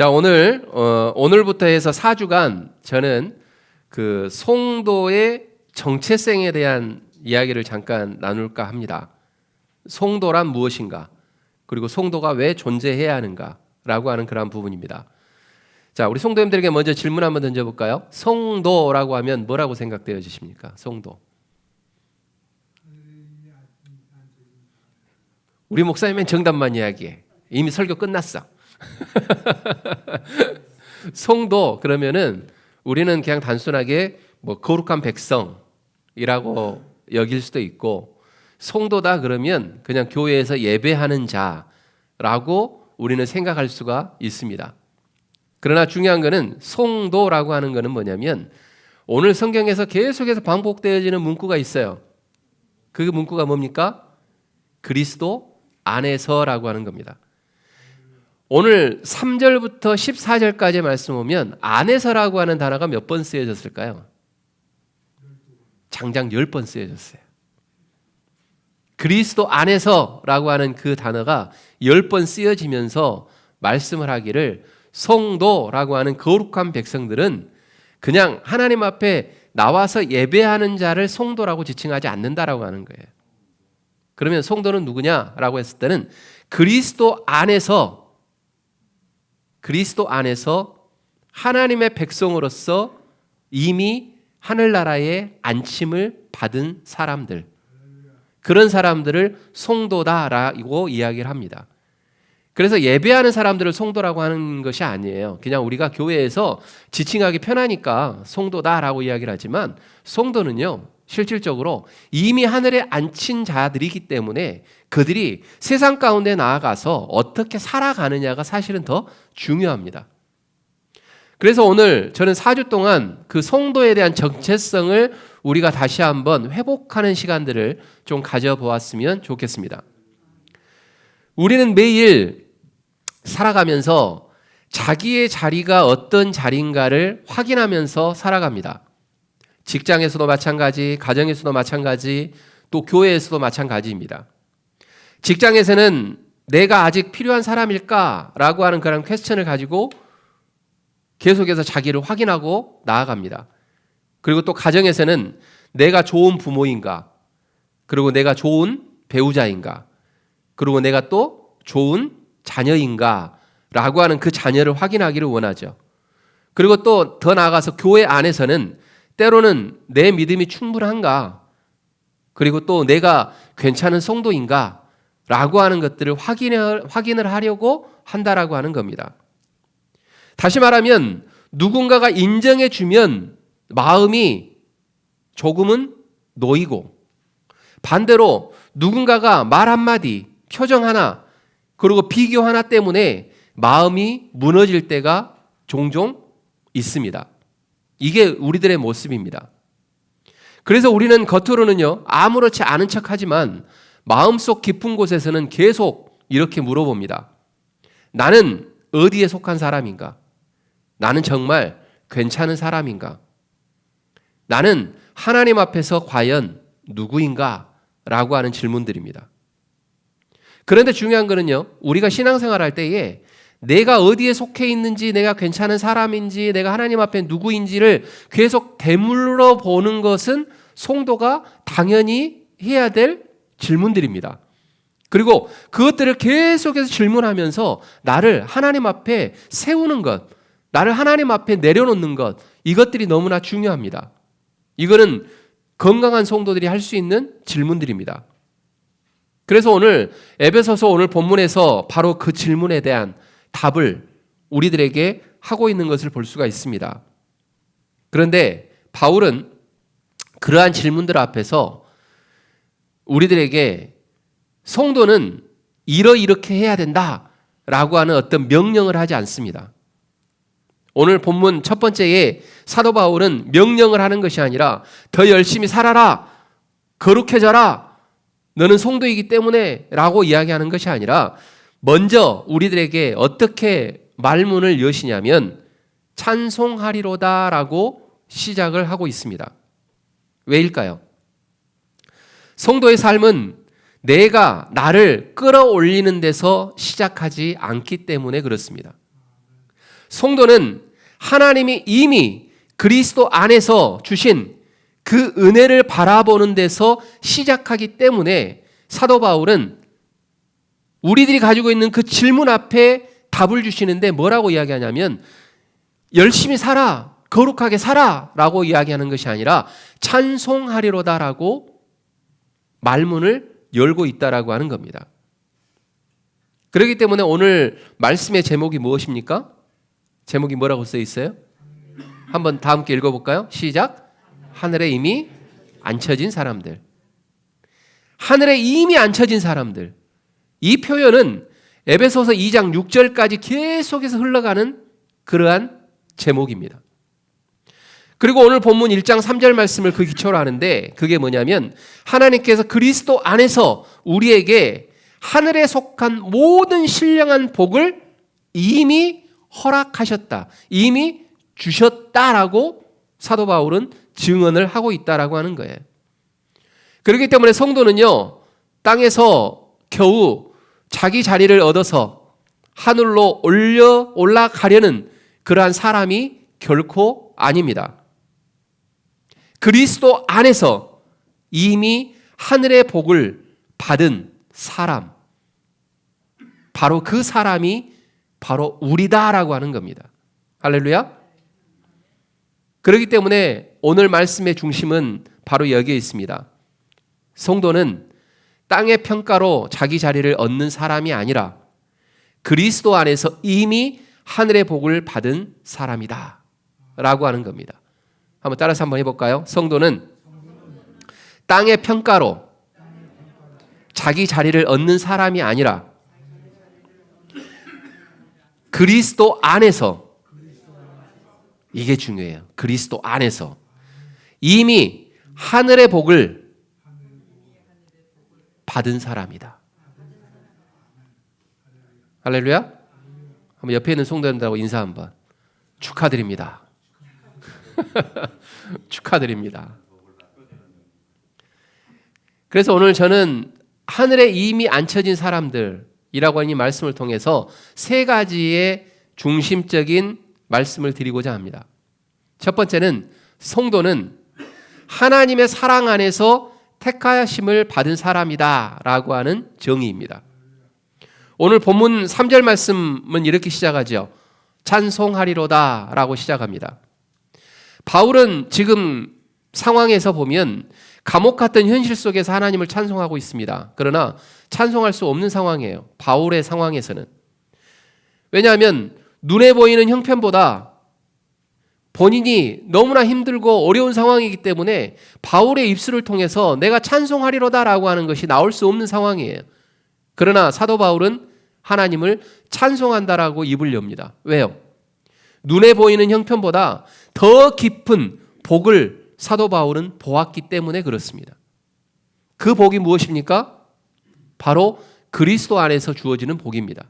자, 오늘부터 해서 4주간 저는 그 송도의 정체성에 대한 이야기를 잠깐 나눌까 합니다. 송도란 무엇인가? 그리고 송도가 왜 존재해야 하는가라고 하는 그런 부분입니다. 자, 우리 송도님들에게 먼저 질문 한번 던져볼까요? 송도라고 하면 뭐라고 생각되어지십니까? 송도. 우리 목사님은 정답만 이야기해. 이미 설교 끝났어. 송도 그러면은 우리는 그냥 단순하게 뭐 거룩한 백성이라고 여길 수도 있고, 송도다 그러면 그냥 교회에서 예배하는 자라고 우리는 생각할 수가 있습니다. 그러나 중요한 것은 송도라고 하는 것은 뭐냐면 오늘 성경에서 계속해서 반복되어지는 문구가 있어요. 그 문구가 뭡니까? 그리스도 안에서라고 하는 겁니다. 오늘 3절부터 14절까지 말씀 보면 안에서라고 하는 단어가 몇 번 쓰여졌을까요? 장장 10번 쓰여졌어요. 그리스도 안에서라고 하는 그 단어가 10번 쓰여지면서 말씀을 하기를 송도라고 하는 거룩한 백성들은 그냥 하나님 앞에 나와서 예배하는 자를 송도라고 지칭하지 않는다라고 하는 거예요. 그러면 송도는 누구냐라고 했을 때는 그리스도 안에서 하나님의 백성으로서 이미 하늘나라에 안침을 받은 사람들, 그런 사람들을 송도다라고 이야기를 합니다. 그래서 예배하는 사람들을 송도라고 하는 것이 아니에요. 그냥 우리가 교회에서 지칭하기 편하니까 송도다라고 이야기를 하지만, 송도는요 실질적으로 이미 하늘에 앉힌 자들이기 때문에 그들이 세상 가운데 나아가서 어떻게 살아가느냐가 사실은 더 중요합니다. 그래서 오늘 저는 4주 동안 그 송도에 대한 정체성을 우리가 다시 한번 회복하는 시간들을 좀 가져보았으면 좋겠습니다. 우리는 매일 살아가면서 자기의 자리가 어떤 자리인가를 확인하면서 살아갑니다. 직장에서도 마찬가지, 가정에서도 마찬가지, 또 교회에서도 마찬가지입니다. 직장에서는 내가 아직 필요한 사람일까라고 하는 그런 퀘스천을 가지고 계속해서 자기를 확인하고 나아갑니다. 그리고 또 가정에서는 내가 좋은 부모인가, 그리고 내가 좋은 배우자인가, 그리고 내가 또 좋은 자녀인가 라고 하는 그 자녀를 확인하기를 원하죠. 그리고 또 더 나아가서 교회 안에서는 때로는 내 믿음이 충분한가, 그리고 또 내가 괜찮은 성도인가 라고 하는 것들을 확인을 하려고 한다라고 하는 겁니다. 다시 말하면 누군가가 인정해 주면 마음이 조금은 놓이고, 반대로 누군가가 말 한마디, 표정 하나, 그리고 비교 하나 때문에 마음이 무너질 때가 종종 있습니다. 이게 우리들의 모습입니다. 그래서 우리는 겉으로는요 아무렇지 않은 척하지만 마음속 깊은 곳에서는 계속 이렇게 물어봅니다. 나는 어디에 속한 사람인가? 나는 정말 괜찮은 사람인가? 나는 하나님 앞에서 과연 누구인가? 라고 하는 질문들입니다. 그런데 중요한 거는요, 우리가 신앙생활할 때에 내가 어디에 속해 있는지, 내가 괜찮은 사람인지, 내가 하나님 앞에 누구인지를 계속 되물어 보는 것은 송도가 당연히 해야 될 질문들입니다. 그리고 그것들을 계속해서 질문하면서 나를 하나님 앞에 세우는 것, 나를 하나님 앞에 내려놓는 것, 이것들이 너무나 중요합니다. 이거는 건강한 성도들이 할 수 있는 질문들입니다. 그래서 오늘 에베소서 오늘 본문에서 바로 그 질문에 대한 답을 우리들에게 하고 있는 것을 볼 수가 있습니다. 그런데 바울은 그러한 질문들 앞에서 우리들에게 성도는 이렇게 해야 된다라고 하는 어떤 명령을 하지 않습니다. 오늘 본문 첫 번째에 사도 바울은 명령을 하는 것이 아니라 더 열심히 살아라, 거룩해져라, 너는 성도이기 때문에 라고 이야기하는 것이 아니라 먼저 우리들에게 어떻게 말문을 여시냐면 찬송하리로다 라고 시작을 하고 있습니다. 왜일까요? 성도의 삶은 내가 나를 끌어올리는 데서 시작하지 않기 때문에 그렇습니다. 성도는 하나님이 이미 그리스도 안에서 주신 그 은혜를 바라보는 데서 시작하기 때문에 사도 바울은 우리들이 가지고 있는 그 질문 앞에 답을 주시는데 뭐라고 이야기하냐면 열심히 살아, 거룩하게 살아 라고 이야기하는 것이 아니라 찬송하리로다라고 말문을 열고 있다라고 하는 겁니다. 그렇기 때문에 오늘 말씀의 제목이 무엇입니까? 제목이 뭐라고 써 있어요? 한번 다 함께 읽어볼까요? 시작. 하늘에 이미 앉혀진 사람들. 하늘에 이미 앉혀진 사람들. 이 표현은 에베소서 2장 6절까지 계속해서 흘러가는 그러한 제목입니다. 그리고 오늘 본문 1장 3절 말씀을 그 기초로 하는데 그게 뭐냐면 하나님께서 그리스도 안에서 우리에게 하늘에 속한 모든 신령한 복을 이미 허락하셨다. 이미 주셨다라고 사도 바울은 증언을 하고 있다라고 하는 거예요. 그렇기 때문에 성도는요, 땅에서 겨우 자기 자리를 얻어서 하늘로 올라가려는 그러한 사람이 결코 아닙니다. 그리스도 안에서 이미 하늘의 복을 받은 사람, 바로 그 사람이 바로 우리다라고 하는 겁니다. 할렐루야. 그렇기 때문에 오늘 말씀의 중심은 바로 여기에 있습니다. 성도는 땅의 평가로 자기 자리를 얻는 사람이 아니라 그리스도 안에서 이미 하늘의 복을 받은 사람이다 라고 하는 겁니다. 한번 따라서 한번 해볼까요? 성도는 땅의 평가로 자기 자리를 얻는 사람이 아니라 그리스도 안에서, 이게 중요해요. 그리스도 안에서 이미 하늘의 복을 받은 사람이다. 할렐루야. 한번 옆에 있는 성도님들하고 인사 한번. 축하드립니다. 축하드립니다. 그래서 오늘 저는 하늘에 이미 앉혀진 사람들이라고 하는 이 말씀을 통해서 세 가지의 중심적인 말씀을 드리고자 합니다. 첫 번째는 성도는 하나님의 사랑 안에서 택하심을 받은 사람이다 라고 하는 정의입니다. 오늘 본문 3절 말씀은 이렇게 시작하죠. 찬송하리로다 라고 시작합니다. 바울은 지금 상황에서 보면 감옥 같은 현실 속에서 하나님을 찬송하고 있습니다. 그러나 찬송할 수 없는 상황이에요. 바울의 상황에서는. 왜냐하면 눈에 보이는 형편보다 본인이 너무나 힘들고 어려운 상황이기 때문에 바울의 입술을 통해서 내가 찬송하리로다라고 하는 것이 나올 수 없는 상황이에요. 그러나 사도 바울은 하나님을 찬송한다라고 입을 엽니다. 왜요? 눈에 보이는 형편보다 더 깊은 복을 사도 바울은 보았기 때문에 그렇습니다. 그 복이 무엇입니까? 바로 그리스도 안에서 주어지는 복입니다.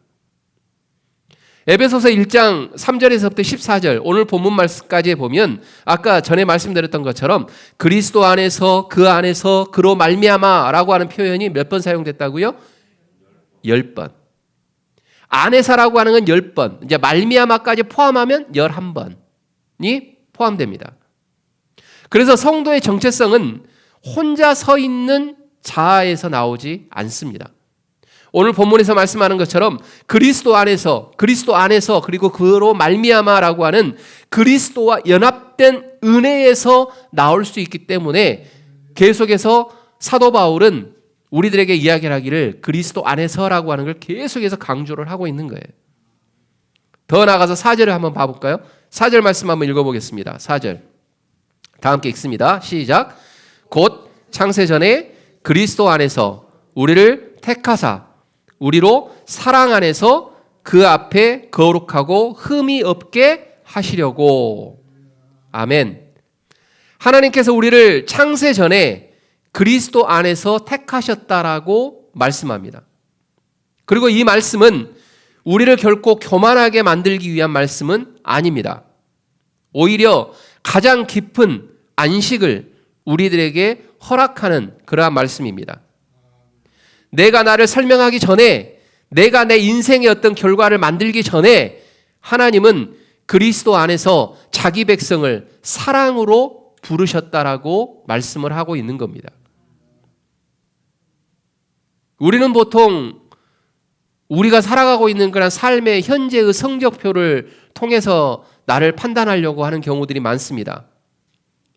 에베소서 1장 3절에서부터 14절 오늘 본문 말씀까지 보면 아까 전에 말씀드렸던 것처럼 그리스도 안에서 그 안에서 그로 말미암아라고 하는 표현이 몇 번 사용됐다고요? 10번. 안에서라고 하는 건 10번. 이제 말미암아까지 포함하면 11번이 포함됩니다. 그래서 성도의 정체성은 혼자 서 있는 자아에서 나오지 않습니다. 오늘 본문에서 말씀하는 것처럼 그리스도 안에서 그리고 그로 말미암아라고 하는 그리스도와 연합된 은혜에서 나올 수 있기 때문에 계속해서 사도 바울은 우리들에게 이야기를 하기를 그리스도 안에서라고 하는 걸 계속해서 강조를 하고 있는 거예요. 더 나아가서 4절을 한번 봐볼까요? 4절 말씀 한번 읽어보겠습니다. 4절 다 함께 읽습니다. 시작. 곧 창세전에 그리스도 안에서 우리를 택하사 우리로 사랑 안에서 그 앞에 거룩하고 흠이 없게 하시려고. 아멘. 하나님께서 우리를 창세전에 그리스도 안에서 택하셨다라고 말씀합니다. 그리고 이 말씀은 우리를 결코 교만하게 만들기 위한 말씀은 아닙니다. 오히려 가장 깊은 안식을 우리들에게 허락하는 그러한 말씀입니다. 내가 나를 설명하기 전에, 내가 내 인생의 어떤 결과를 만들기 전에 하나님은 그리스도 안에서 자기 백성을 사랑으로 부르셨다라고 말씀을 하고 있는 겁니다. 우리는 보통 우리가 살아가고 있는 그런 삶의 현재의 성적표를 통해서 나를 판단하려고 하는 경우들이 많습니다.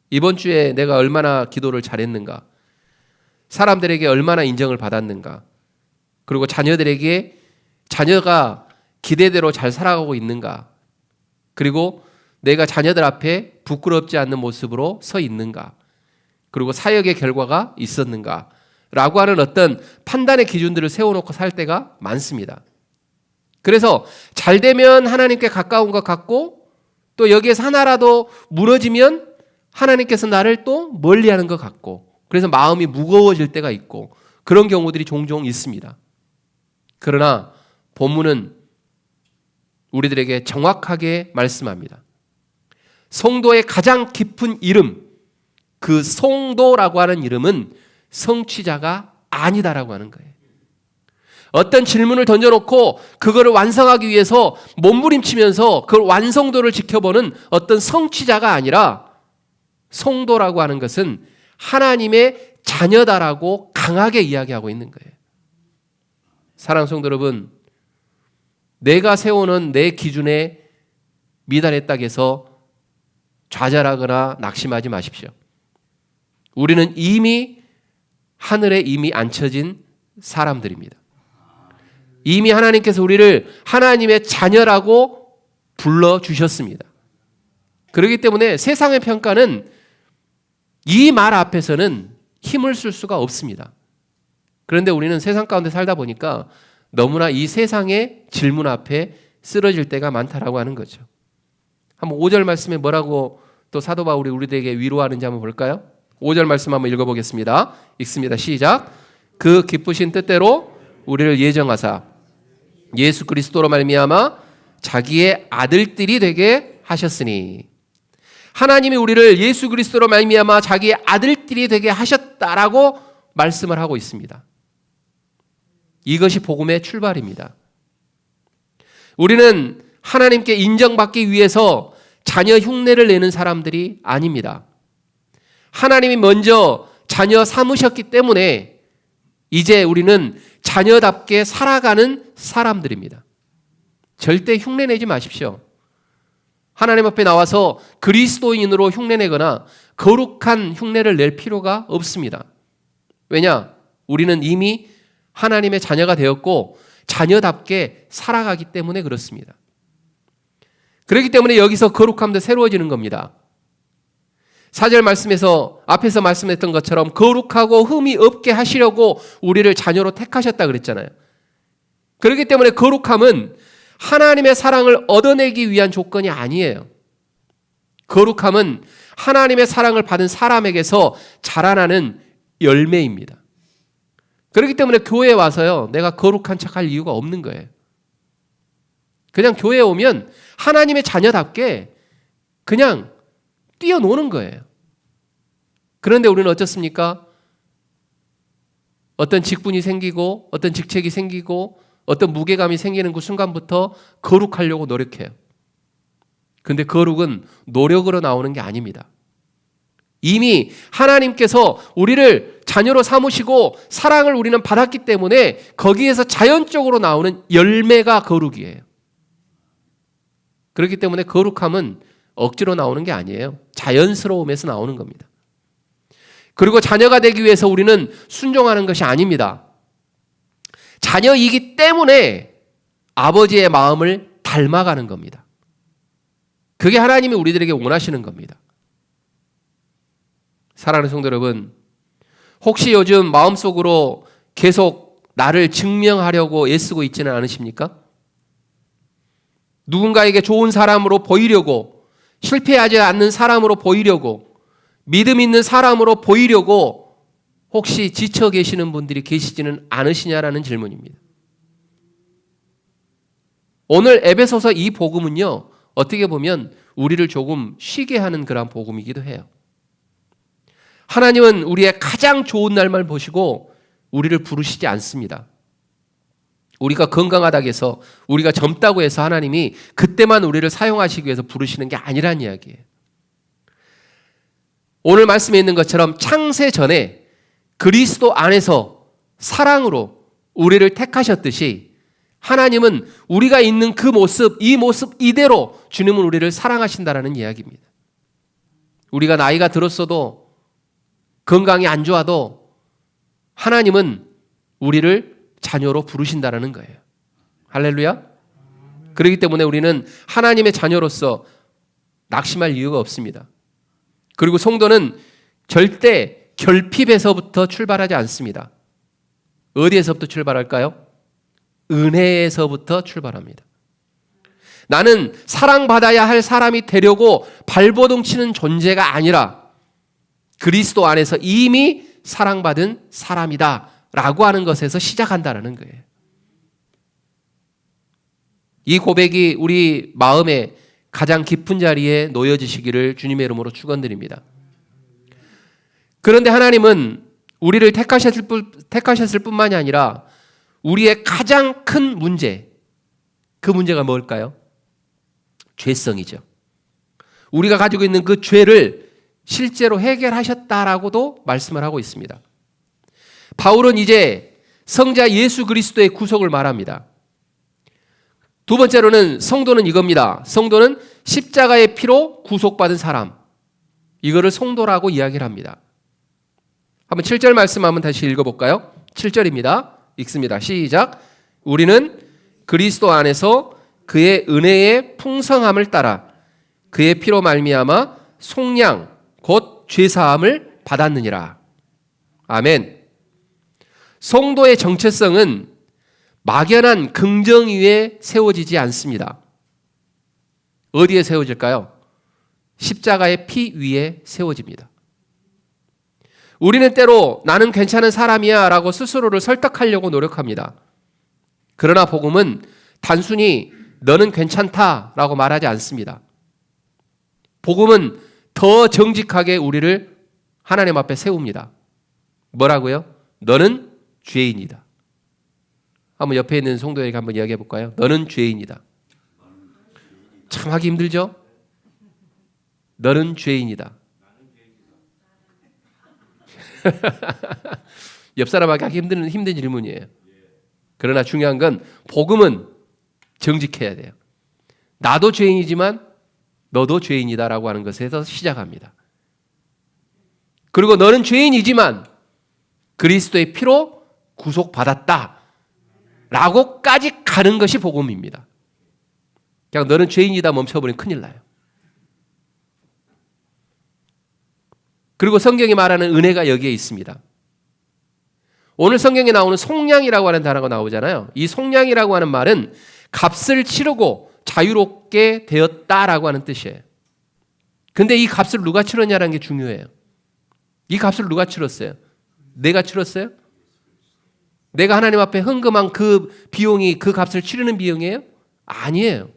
이번 주에 내가 얼마나 기도를 잘했는가, 사람들에게 얼마나 인정을 받았는가, 그리고 자녀들에게 자녀가 기대대로 잘 살아가고 있는가, 그리고 내가 자녀들 앞에 부끄럽지 않는 모습으로 서 있는가, 그리고 사역의 결과가 있었는가 라고 하는 어떤 판단의 기준들을 세워놓고 살 때가 많습니다. 그래서 잘 되면 하나님께 가까운 것 같고, 또 여기에서 하나라도 무너지면 하나님께서 나를 또 멀리하는 것 같고, 그래서 마음이 무거워질 때가 있고, 그런 경우들이 종종 있습니다. 그러나 본문은 우리들에게 정확하게 말씀합니다. 성도의 가장 깊은 이름, 그 성도라고 하는 이름은 성취자가 아니다라고 하는 거예요. 어떤 질문을 던져놓고 그거를 완성하기 위해서 몸부림치면서 그 완성도를 지켜보는 어떤 성취자가 아니라, 성도라고 하는 것은 하나님의 자녀다라고 강하게 이야기하고 있는 거예요. 사랑하는 성도 여러분, 내가 세우는 내 기준에 미달했다고 해서 좌절하거나 낙심하지 마십시오. 우리는 이미 하늘에 이미 앉혀진 사람들입니다. 이미 하나님께서 우리를 하나님의 자녀라고 불러주셨습니다. 그렇기 때문에 세상의 평가는 이 말 앞에서는 힘을 쓸 수가 없습니다. 그런데 우리는 세상 가운데 살다 보니까 너무나 이 세상의 질문 앞에 쓰러질 때가 많다라고 하는 거죠. 한번 5절 말씀에 뭐라고 또 사도 바울이 우리들에게 위로하는지 한번 볼까요? 5절 말씀 한번 읽어보겠습니다. 읽습니다. 시작. 그 기쁘신 뜻대로 우리를 예정하사 예수 그리스도로 말미암아 자기의 아들들이 되게 하셨으니, 하나님이 우리를 예수 그리스도로 말미암아 자기의 아들들이 되게 하셨다라고 말씀을 하고 있습니다. 이것이 복음의 출발입니다. 우리는 하나님께 인정받기 위해서 자녀 흉내를 내는 사람들이 아닙니다. 하나님이 먼저 자녀 삼으셨기 때문에 이제 우리는 자녀답게 살아가는 사람들입니다. 절대 흉내내지 마십시오. 하나님 앞에 나와서 그리스도인으로 흉내내거나 거룩한 흉내를 낼 필요가 없습니다. 왜냐? 우리는 이미 하나님의 자녀가 되었고 자녀답게 살아가기 때문에 그렇습니다. 그렇기 때문에 여기서 거룩함도 새로워지는 겁니다. 4절 말씀에서 앞에서 말씀했던 것처럼 거룩하고 흠이 없게 하시려고 우리를 자녀로 택하셨다 그랬잖아요. 그렇기 때문에 거룩함은 하나님의 사랑을 얻어내기 위한 조건이 아니에요. 거룩함은 하나님의 사랑을 받은 사람에게서 자라나는 열매입니다. 그렇기 때문에 교회에 와서요, 내가 거룩한 척할 이유가 없는 거예요. 그냥 교회에 오면 하나님의 자녀답게 그냥 뛰어노는 거예요. 그런데 우리는 어떻습니까? 어떤 직분이 생기고 어떤 직책이 생기고 어떤 무게감이 생기는 그 순간부터 거룩하려고 노력해요. 그런데 거룩은 노력으로 나오는 게 아닙니다. 이미 하나님께서 우리를 자녀로 삼으시고 사랑을 우리는 받았기 때문에 거기에서 자연적으로 나오는 열매가 거룩이에요. 그렇기 때문에 거룩함은 억지로 나오는 게 아니에요. 자연스러움에서 나오는 겁니다. 그리고 자녀가 되기 위해서 우리는 순종하는 것이 아닙니다. 자녀이기 때문에 아버지의 마음을 닮아가는 겁니다. 그게 하나님이 우리들에게 원하시는 겁니다. 사랑하는 성도 여러분, 혹시 요즘 마음속으로 계속 나를 증명하려고 애쓰고 있지는 않으십니까? 누군가에게 좋은 사람으로 보이려고, 실패하지 않는 사람으로 보이려고, 믿음 있는 사람으로 보이려고 혹시 지쳐 계시는 분들이 계시지는 않으시냐라는 질문입니다. 오늘 에베소서 이 복음은요, 어떻게 보면 우리를 조금 쉬게 하는 그런 복음이기도 해요. 하나님은 우리의 가장 좋은 날만 보시고 우리를 부르시지 않습니다. 우리가 건강하다고 해서, 우리가 젊다고 해서 하나님이 그때만 우리를 사용하시기 위해서 부르시는 게 아니란 이야기예요. 오늘 말씀에 있는 것처럼 창세 전에 그리스도 안에서 사랑으로 우리를 택하셨듯이 하나님은 우리가 있는 그 모습, 이 모습 이대로 주님은 우리를 사랑하신다라는 이야기입니다. 우리가 나이가 들었어도 건강이 안 좋아도 하나님은 우리를 자녀로 부르신다라는 거예요. 할렐루야. 그렇기 때문에 우리는 하나님의 자녀로서 낙심할 이유가 없습니다. 그리고 성도는 절대 결핍에서부터 출발하지 않습니다. 어디에서부터 출발할까요? 은혜에서부터 출발합니다. 나는 사랑받아야 할 사람이 되려고 발버둥 치는 존재가 아니라 그리스도 안에서 이미 사랑받은 사람이다 라고 하는 것에서 시작한다는 거예요. 이 고백이 우리 마음에 가장 깊은 자리에 놓여지시기를 주님의 이름으로 축원드립니다. 그런데 하나님은 우리를 택하셨을 뿐만이 아니라 우리의 가장 큰 문제, 그 문제가 뭘까요? 죄성이죠. 우리가 가지고 있는 그 죄를 실제로 해결하셨다라고도 말씀을 하고 있습니다. 바울은 이제 성자 예수 그리스도의 구속을 말합니다. 두 번째로는 성도는 이겁니다. 성도는 십자가의 피로 구속받은 사람. 이거를 성도라고 이야기를 합니다. 한번 7절 말씀 한번 다시 읽어볼까요? 7절입니다. 읽습니다. 시작. 우리는 그리스도 안에서 그의 은혜의 풍성함을 따라 그의 피로 말미암아 속량 곧 죄사함을 받았느니라. 아멘. 성도의 정체성은 막연한 긍정 위에 세워지지 않습니다. 어디에 세워질까요? 십자가의 피 위에 세워집니다. 우리는 때로 나는 괜찮은 사람이야 라고 스스로를 설득하려고 노력합니다. 그러나 복음은 단순히 너는 괜찮다 라고 말하지 않습니다. 복음은 더 정직하게 우리를 하나님 앞에 세웁니다. 뭐라고요? 너는 죄인이다. 한번 옆에 있는 성도에게 한번 이야기해 볼까요? 너는 죄인이다. 참 하기 힘들죠? 너는 죄인이다. 옆 사람에게 하기 힘든 질문이에요. 그러나 중요한 건 복음은 정직해야 돼요. 나도 죄인이지만 너도 죄인이다라고 하는 것에서 시작합니다. 그리고 너는 죄인이지만 그리스도의 피로 구속받았다 라고까지 가는 것이 복음입니다. 그냥 너는 죄인이다 멈춰버리면 큰일 나요. 그리고 성경이 말하는 은혜가 여기에 있습니다. 오늘 성경에 나오는 속량이라고 하는 단어가 나오잖아요. 이 속량이라고 하는 말은 값을 치르고 자유롭게 되었다라고 하는 뜻이에요. 근데 이 값을 누가 치렀냐라는 게 중요해요. 이 값을 누가 치렀어요? 내가 치렀어요? 내가 하나님 앞에 헌금한 그 비용이 그 값을 치르는 비용이에요? 아니에요.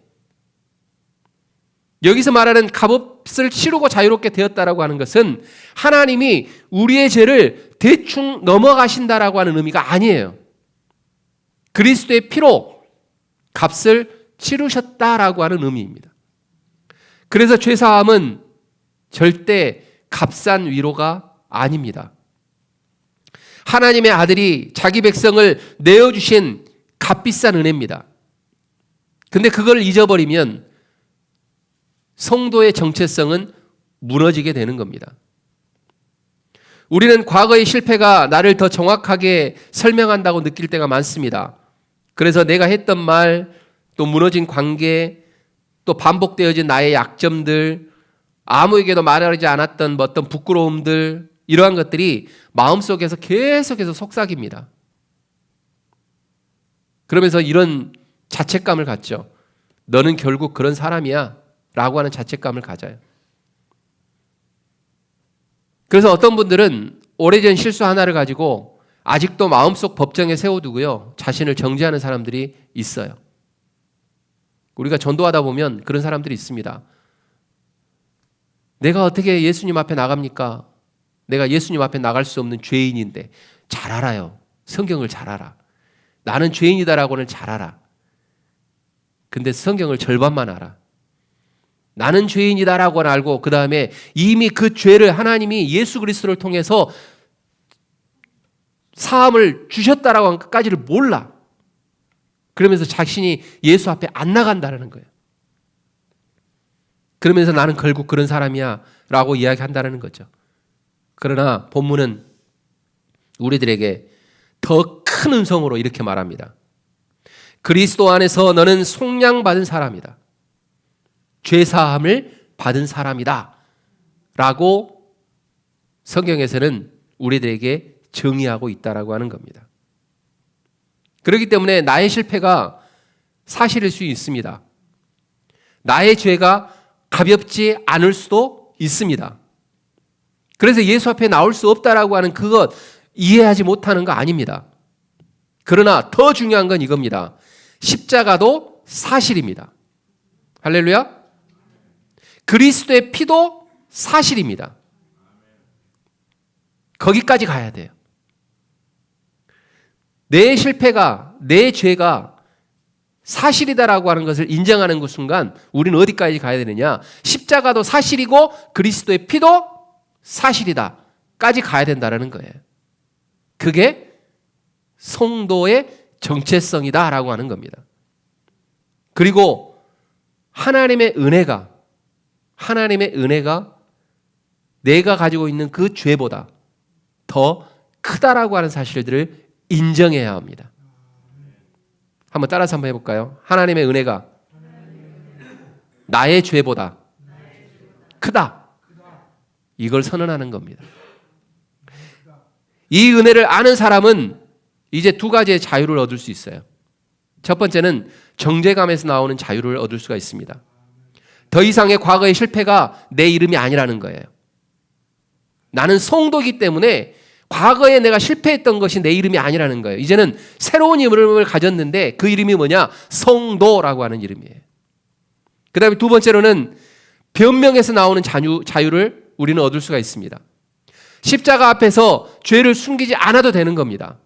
여기서 말하는 값을 치르고 자유롭게 되었다라고 하는 것은 하나님이 우리의 죄를 대충 넘어가신다라고 하는 의미가 아니에요. 그리스도의 피로 값을 치르셨다라고 하는 의미입니다. 그래서 죄사함은 절대 값싼 위로가 아닙니다. 하나님의 아들이 자기 백성을 내어주신 값비싼 은혜입니다. 근데 그걸 잊어버리면 성도의 정체성은 무너지게 되는 겁니다. 우리는 과거의 실패가 나를 더 정확하게 설명한다고 느낄 때가 많습니다. 그래서 내가 했던 말, 또 무너진 관계, 또 반복되어진 나의 약점들, 아무에게도 말하지 않았던 어떤 부끄러움들, 이러한 것들이 마음속에서 계속해서 속삭입니다. 그러면서 이런 자책감을 갖죠. 너는 결국 그런 사람이야 라고 하는 자책감을 가져요. 그래서 어떤 분들은 오래전 실수 하나를 가지고 아직도 마음속 법정에 세워두고요, 자신을 정죄하는 사람들이 있어요. 우리가 전도하다 보면 그런 사람들이 있습니다. 내가 어떻게 예수님 앞에 나갑니까? 내가 예수님 앞에 나갈 수 없는 죄인인데. 잘 알아요. 성경을 잘 알아. 나는 죄인이다라고는 잘 알아. 근데 성경을 절반만 알아. 나는 죄인이다라고는 알고 그 다음에 이미 그 죄를 하나님이 예수 그리스도를 통해서 사함을 주셨다라고 한 것까지를 몰라. 그러면서 자신이 예수 앞에 안 나간다는 거예요. 그러면서 나는 결국 그런 사람이야 라고 이야기한다는 거죠. 그러나 본문은 우리들에게 더 큰 음성으로 이렇게 말합니다. 그리스도 안에서 너는 속량받은 사람이다. 죄사함을 받은 사람이다. 라고 성경에서는 우리들에게 정의하고 있다라고 하는 겁니다. 그렇기 때문에 나의 실패가 사실일 수 있습니다. 나의 죄가 가볍지 않을 수도 있습니다. 그래서 예수 앞에 나올 수 없다라고 하는 그것 이해하지 못하는 거 아닙니다. 그러나 더 중요한 건 이겁니다. 십자가도 사실입니다. 할렐루야. 그리스도의 피도 사실입니다. 거기까지 가야 돼요. 내 실패가, 내 죄가 사실이다라고 하는 것을 인정하는 그 순간 우리는 어디까지 가야 되느냐? 십자가도 사실이고 그리스도의 피도 사실이다까지 가야 된다는 거예요. 그게 성도의 정체성이다라고 하는 겁니다. 그리고 하나님의 은혜가 내가 가지고 있는 그 죄보다 더 크다라고 하는 사실들을 인정해야 합니다. 한번 따라서 한번 해볼까요? 하나님의 은혜가 나의 죄보다 크다. 이걸 선언하는 겁니다. 이 은혜를 아는 사람은 이제 두 가지의 자유를 얻을 수 있어요. 첫 번째는 정죄감에서 나오는 자유를 얻을 수가 있습니다. 더 이상의 과거의 실패가 내 이름이 아니라는 거예요. 나는 성도이기 때문에 과거에 내가 실패했던 것이 내 이름이 아니라는 거예요. 이제는 새로운 이름을 가졌는데 그 이름이 뭐냐? 성도라고 하는 이름이에요. 그 다음에 두 번째로는 변명에서 나오는 자유를 우리는 얻을 수가 있습니다. 십자가 앞에서 죄를 숨기지 않아도 되는 겁니다.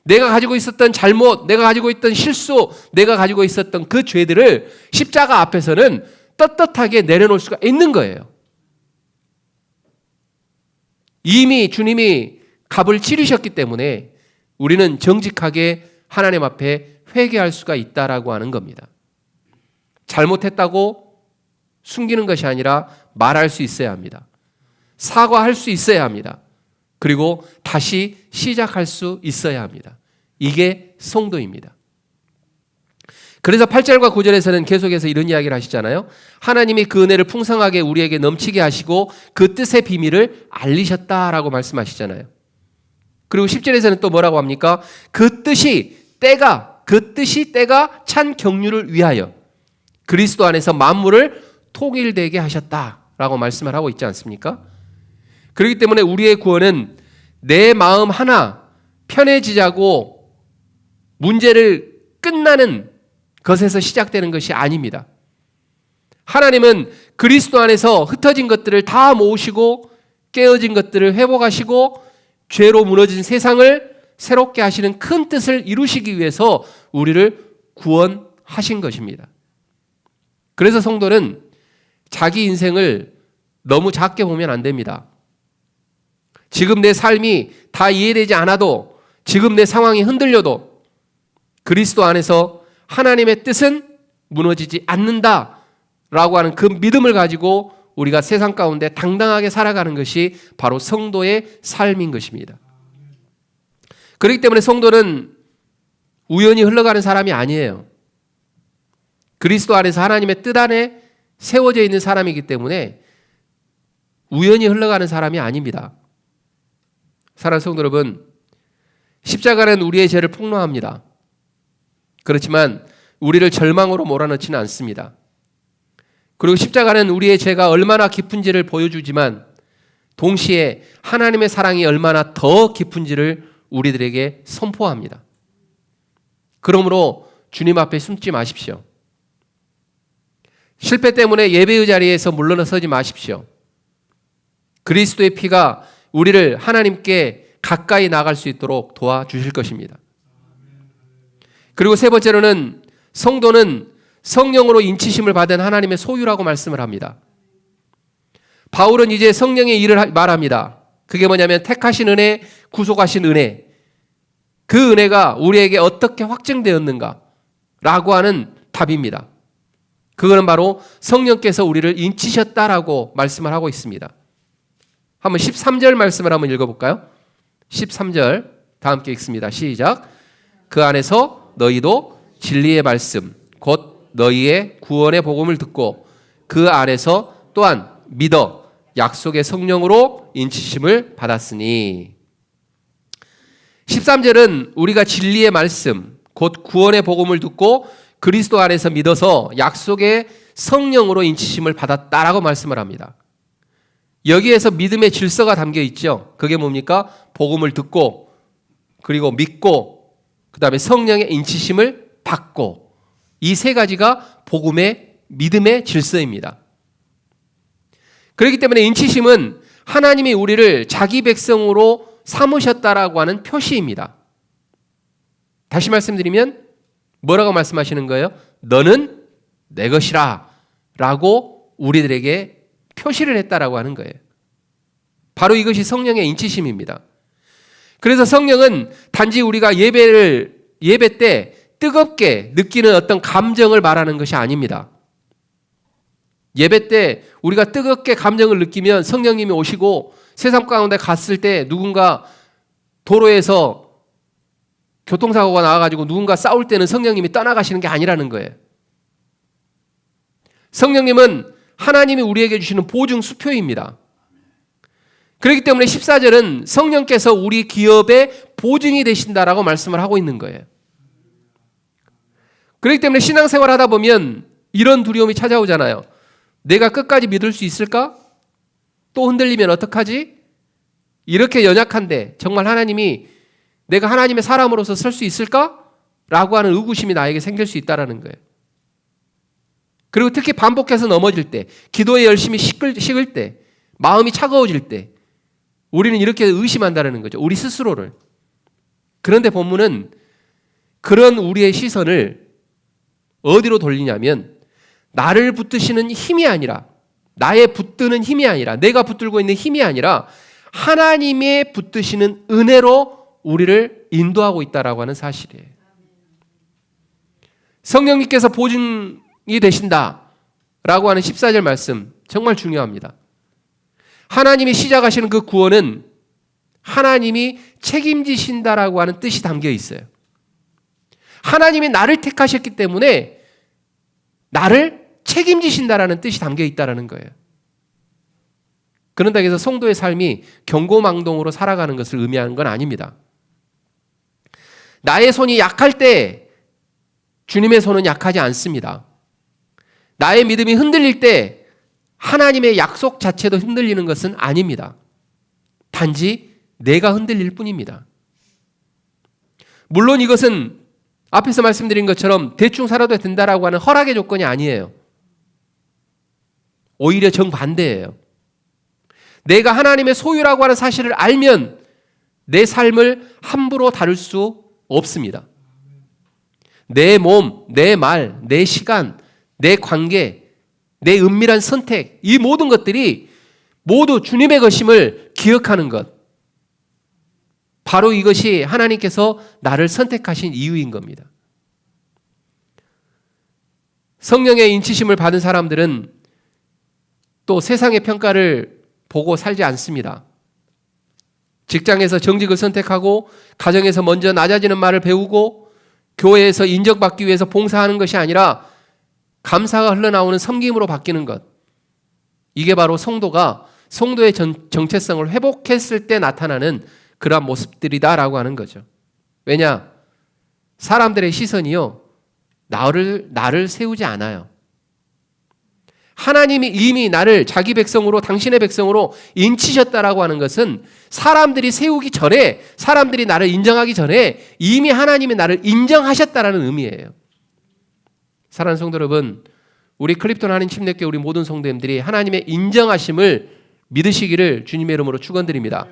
내가 가지고 있었던 잘못, 내가 가지고 있던 실수, 내가 가지고 있었던 그 죄들을 십자가 앞에서는 떳떳하게 내려놓을 수가 있는 거예요. 이미 주님이 값을 치르셨기 때문에 우리는 정직하게 하나님 앞에 회개할 수가 있다라고 하는 겁니다. 잘못했다고 숨기는 것이 아니라 말할 수 있어야 합니다. 사과할 수 있어야 합니다. 그리고 다시 시작할 수 있어야 합니다. 이게 성도입니다. 그래서 8절과 9절에서는 계속해서 이런 이야기를 하시잖아요. 하나님이 그 은혜를 풍성하게 우리에게 넘치게 하시고 그 뜻의 비밀을 알리셨다라고 말씀하시잖아요. 그리고 10절에서는 또 뭐라고 합니까? 그 뜻이 때가 찬 경륜을 위하여 그리스도 안에서 만물을 통일되게 하셨다라고 말씀을 하고 있지 않습니까? 그렇기 때문에 우리의 구원은 내 마음 하나 편해지자고 문제를 끝나는 것에서 시작되는 것이 아닙니다. 하나님은 그리스도 안에서 흩어진 것들을 다 모으시고 깨어진 것들을 회복하시고 죄로 무너진 세상을 새롭게 하시는 큰 뜻을 이루시기 위해서 우리를 구원하신 것입니다. 그래서 성도는 자기 인생을 너무 작게 보면 안 됩니다. 지금 내 삶이 다 이해되지 않아도, 지금 내 상황이 흔들려도 그리스도 안에서 하나님의 뜻은 무너지지 않는다라고 하는 그 믿음을 가지고 우리가 세상 가운데 당당하게 살아가는 것이 바로 성도의 삶인 것입니다. 그렇기 때문에 성도는 우연히 흘러가는 사람이 아니에요. 그리스도 안에서 하나님의 뜻 안에 세워져 있는 사람이기 때문에 우연히 흘러가는 사람이 아닙니다. 사랑하는 성도 여러분, 십자가는 우리의 죄를 폭로합니다. 그렇지만 우리를 절망으로 몰아넣지는 않습니다. 그리고 십자가는 우리의 죄가 얼마나 깊은지를 보여주지만 동시에 하나님의 사랑이 얼마나 더 깊은지를 우리들에게 선포합니다. 그러므로 주님 앞에 숨지 마십시오. 실패 때문에 예배의 자리에서 물러서지 마십시오. 그리스도의 피가 우리를 하나님께 가까이 나갈 수 있도록 도와주실 것입니다. 그리고 세 번째로는 성도는 성령으로 인치심을 받은 하나님의 소유라고 말씀을 합니다. 바울은 이제 성령의 일을 말합니다. 그게 뭐냐면 택하신 은혜, 구속하신 은혜. 그 은혜가 우리에게 어떻게 확증되었는가 라고 하는 답입니다. 그거는 바로 성령께서 우리를 인치셨다라고 말씀을 하고 있습니다. 한번 13절 말씀을 한번 읽어볼까요? 13절 다 함께 읽습니다. 시작. 그 안에서 너희도 진리의 말씀 곧 너희의 구원의 복음을 듣고 그 안에서 또한 믿어 약속의 성령으로 인치심을 받았으니. 13절은 우리가 진리의 말씀 곧 구원의 복음을 듣고 그리스도 안에서 믿어서 약속의 성령으로 인치심을 받았다라고 말씀을 합니다. 여기에서 믿음의 질서가 담겨 있죠. 그게 뭡니까? 복음을 듣고 그리고 믿고 그 다음에 성령의 인치심을 받고, 이 세 가지가 복음의 믿음의 질서입니다. 그렇기 때문에 인치심은 하나님이 우리를 자기 백성으로 삼으셨다라고 하는 표시입니다. 다시 말씀드리면 뭐라고 말씀하시는 거예요? 너는 내 것이라 라고 우리들에게 표시를 했다라고 하는 거예요. 바로 이것이 성령의 인치심입니다. 그래서 성령은 단지 우리가 예배 때 뜨겁게 느끼는 어떤 감정을 말하는 것이 아닙니다. 예배 때 우리가 뜨겁게 감정을 느끼면 성령님이 오시고 세상 가운데 갔을 때 누군가 도로에서 교통사고가 나와가지고 누군가 싸울 때는 성령님이 떠나가시는 게 아니라는 거예요. 성령님은 하나님이 우리에게 주시는 보증 수표입니다. 그렇기 때문에 14절은 성령께서 우리 기업의 보증이 되신다라고 말씀을 하고 있는 거예요. 그렇기 때문에 신앙생활 하다 보면 이런 두려움이 찾아오잖아요. 내가 끝까지 믿을 수 있을까? 또 흔들리면 어떡하지? 이렇게 연약한데 정말 하나님이 내가 하나님의 사람으로서 설 수 있을까? 라고 하는 의구심이 나에게 생길 수 있다는 거예요. 그리고 특히 반복해서 넘어질 때, 기도에 열심히 식을 때, 마음이 차가워질 때 우리는 이렇게 의심한다는 거죠. 우리 스스로를. 그런데 본문은 그런 우리의 시선을 어디로 돌리냐면 나를 붙드시는 힘이 아니라, 나의 붙드는 힘이 아니라, 내가 붙들고 있는 힘이 아니라 하나님의 붙드시는 은혜로 우리를 인도하고 있다라고 하는 사실이에요. 성령님께서 보증이 되신다라고 하는 14절 말씀 정말 중요합니다. 하나님이 시작하시는 그 구원은 하나님이 책임지신다라고 하는 뜻이 담겨 있어요. 하나님이 나를 택하셨기 때문에 나를 책임지신다라는 뜻이 담겨 있다라는 거예요. 그런다고 해서 성도의 삶이 경고망동으로 살아가는 것을 의미하는 건 아닙니다. 나의 손이 약할 때 주님의 손은 약하지 않습니다. 나의 믿음이 흔들릴 때 하나님의 약속 자체도 흔들리는 것은 아닙니다. 단지 내가 흔들릴 뿐입니다. 물론 이것은 앞에서 말씀드린 것처럼 대충 살아도 된다라고 하는 허락의 조건이 아니에요. 오히려 정반대예요. 내가 하나님의 소유라고 하는 사실을 알면 내 삶을 함부로 다룰 수 없습니다. 내 몸, 내 말, 내 시간, 내 관계, 내 은밀한 선택, 이 모든 것들이 모두 주님의 것임을 기억하는 것. 바로 이것이 하나님께서 나를 선택하신 이유인 겁니다. 성령의 인치심을 받은 사람들은 또 세상의 평가를 보고 살지 않습니다. 직장에서 정직을 선택하고 가정에서 먼저 낮아지는 말을 배우고 교회에서 인정받기 위해서 봉사하는 것이 아니라 감사가 흘러나오는 섬김으로 바뀌는 것. 이게 바로 성도의 정체성을 회복했을 때 나타나는 그러한 모습들이다라고 하는 거죠. 왜냐? 사람들의 시선이요, 나를 세우지 않아요. 하나님이 이미 나를 자기 백성으로, 당신의 백성으로 인치셨다라고 하는 것은 사람들이 세우기 전에, 사람들이 나를 인정하기 전에 이미 하나님이 나를 인정하셨다라는 의미예요. 사랑하는 성도 여러분, 우리 클립톤 하나님 침례교회 우리 모든 성도님들이 하나님의 인정하심을 믿으시기를 주님의 이름으로 축원드립니다.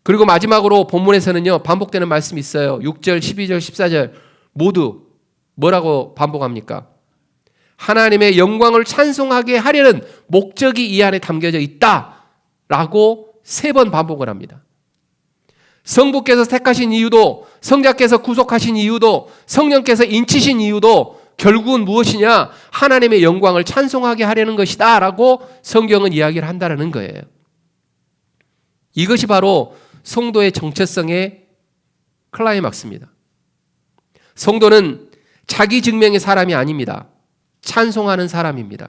그리고 마지막으로 본문에서는요, 반복되는 말씀이 있어요. 6절, 12절, 14절 모두 뭐라고 반복합니까? 하나님의 영광을 찬송하게 하려는 목적이 이 안에 담겨져 있다라고 3번 반복을 합니다. 성부께서 택하신 이유도, 성자께서 구속하신 이유도, 성령께서 인치신 이유도 결국은 무엇이냐? 하나님의 영광을 찬송하게 하려는 것이다 라고 성경은 이야기를 한다는 거예요. 이것이 바로 성도의 정체성의 클라이막스입니다. 성도는 자기 증명의 사람이 아닙니다. 찬송하는 사람입니다.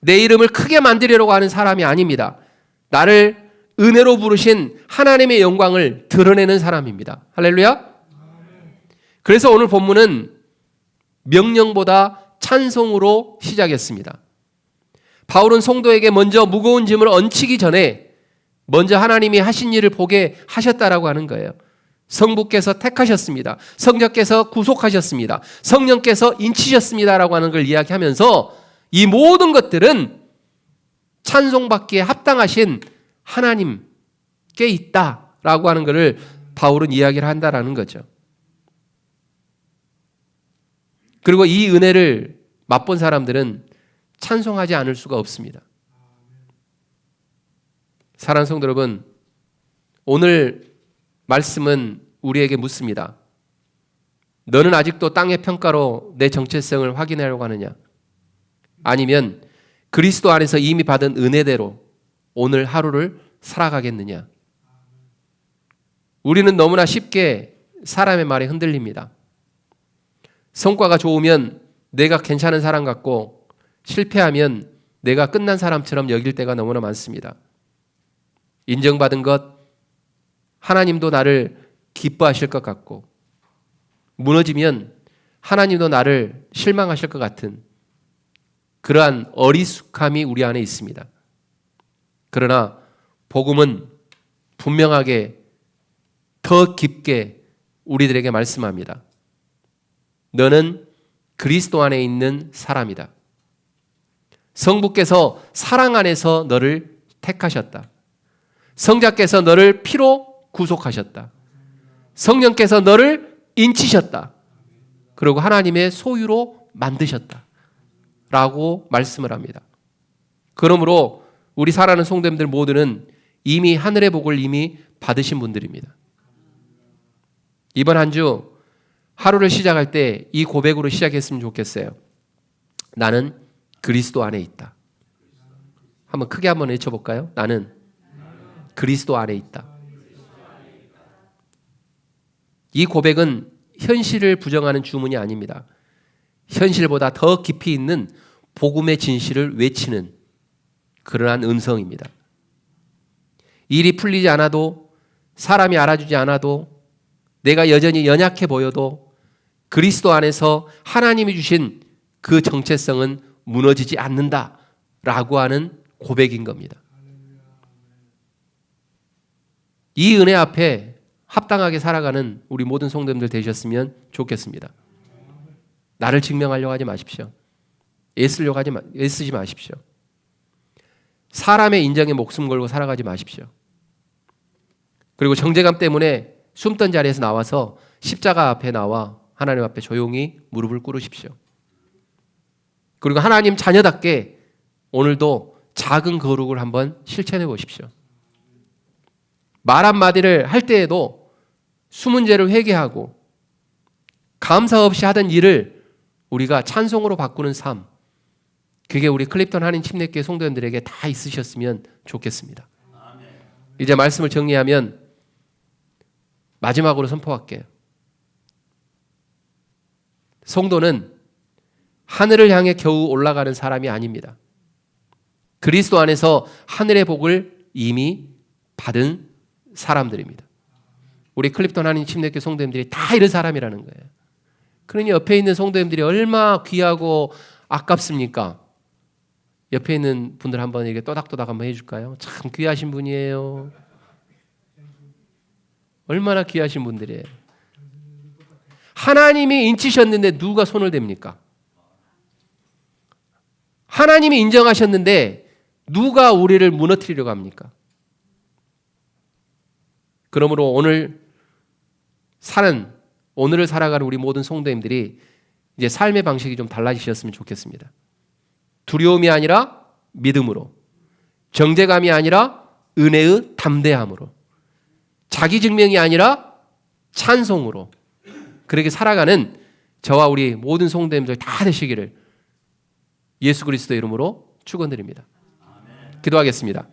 내 이름을 크게 만들려고 하는 사람이 아닙니다. 나를 은혜로 부르신 하나님의 영광을 드러내는 사람입니다. 할렐루야. 그래서 오늘 본문은 명령보다 찬송으로 시작했습니다. 바울은 성도에게 먼저 무거운 짐을 얹히기 전에 먼저 하나님이 하신 일을 보게 하셨다라고 하는 거예요. 성부께서 택하셨습니다. 성자께서 구속하셨습니다. 성령께서 인치셨습니다라고 하는 걸 이야기하면서 이 모든 것들은 찬송받기에 합당하신 하나님께 있다라고 하는 것을 바울은 이야기를 한다라는 거죠. 그리고 이 은혜를 맛본 사람들은 찬송하지 않을 수가 없습니다. 사랑하는 성도 여러분, 오늘 말씀은 우리에게 묻습니다. 너는 아직도 땅의 평가로 내 정체성을 확인하려고 하느냐? 아니면 그리스도 안에서 이미 받은 은혜대로 오늘 하루를 살아가겠느냐? 우리는 너무나 쉽게 사람의 말에 흔들립니다. 성과가 좋으면 내가 괜찮은 사람 같고 실패하면 내가 끝난 사람처럼 여길 때가 너무나 많습니다. 인정받은 것, 하나님도 나를 기뻐하실 것 같고 무너지면 하나님도 나를 실망하실 것 같은 그러한 어리숙함이 우리 안에 있습니다. 그러나 복음은 분명하게 더 깊게 우리들에게 말씀합니다. 너는 그리스도 안에 있는 사람이다. 성부께서 사랑 안에서 너를 택하셨다. 성자께서 너를 피로 구속하셨다. 성령께서 너를 인치셨다. 그리고 하나님의 소유로 만드셨다. 라고 말씀을 합니다. 그러므로 우리 사랑하는 성도님들 모두는 이미 하늘의 복을 이미 받으신 분들입니다. 이번 한 주 하루를 시작할 때 이 고백으로 시작했으면 좋겠어요. 나는 그리스도 안에 있다. 한번 크게 한번 외쳐볼까요? 나는 그리스도 안에 있다. 이 고백은 현실을 부정하는 주문이 아닙니다. 현실보다 더 깊이 있는 복음의 진실을 외치는 그러한 음성입니다. 일이 풀리지 않아도, 사람이 알아주지 않아도, 내가 여전히 연약해 보여도 그리스도 안에서 하나님이 주신 그 정체성은 무너지지 않는다라고 하는 고백인 겁니다. 이 은혜 앞에 합당하게 살아가는 우리 모든 성도님들 되셨으면 좋겠습니다. 나를 증명하려고 하지 마십시오. 애쓰지 마십시오. 사람의 인정에 목숨 걸고 살아가지 마십시오. 그리고 정죄감 때문에 숨던 자리에서 나와서 십자가 앞에 나와 하나님 앞에 조용히 무릎을 꿇으십시오. 그리고 하나님 자녀답게 오늘도 작은 거룩을 한번 실천해 보십시오. 말 한마디를 할 때에도 숨은 죄를 회개하고 감사 없이 하던 일을 우리가 찬송으로 바꾸는 삶, 그게 우리 클립턴 한인 침례교회 성도님들에게 다 있으셨으면 좋겠습니다. 이제 말씀을 정리하면 마지막으로 선포할게요. 성도는 하늘을 향해 겨우 올라가는 사람이 아닙니다. 그리스도 안에서 하늘의 복을 이미 받은 사람들입니다. 우리 클립턴 한인 침례교회 성도님들이 다 이런 사람이라는 거예요. 그러니 옆에 있는 성도님들이 얼마나 귀하고 아깝습니까? 옆에 있는 분들 한번 이렇게 또닥또닥 한번 해줄까요? 참 귀하신 분이에요. 얼마나 귀하신 분들이에요. 하나님이 인치셨는데 누가 손을 댑니까? 하나님이 인정하셨는데 누가 우리를 무너뜨리려고 합니까? 그러므로 오늘을 살아가는 우리 모든 성도님들이 이제 삶의 방식이 좀 달라지셨으면 좋겠습니다. 두려움이 아니라 믿음으로, 정죄감이 아니라 은혜의 담대함으로, 자기 증명이 아니라 찬송으로 그렇게 살아가는 저와 우리 모든 성도님들 다 되시기를 예수 그리스도의 이름으로 축원드립니다. 기도하겠습니다.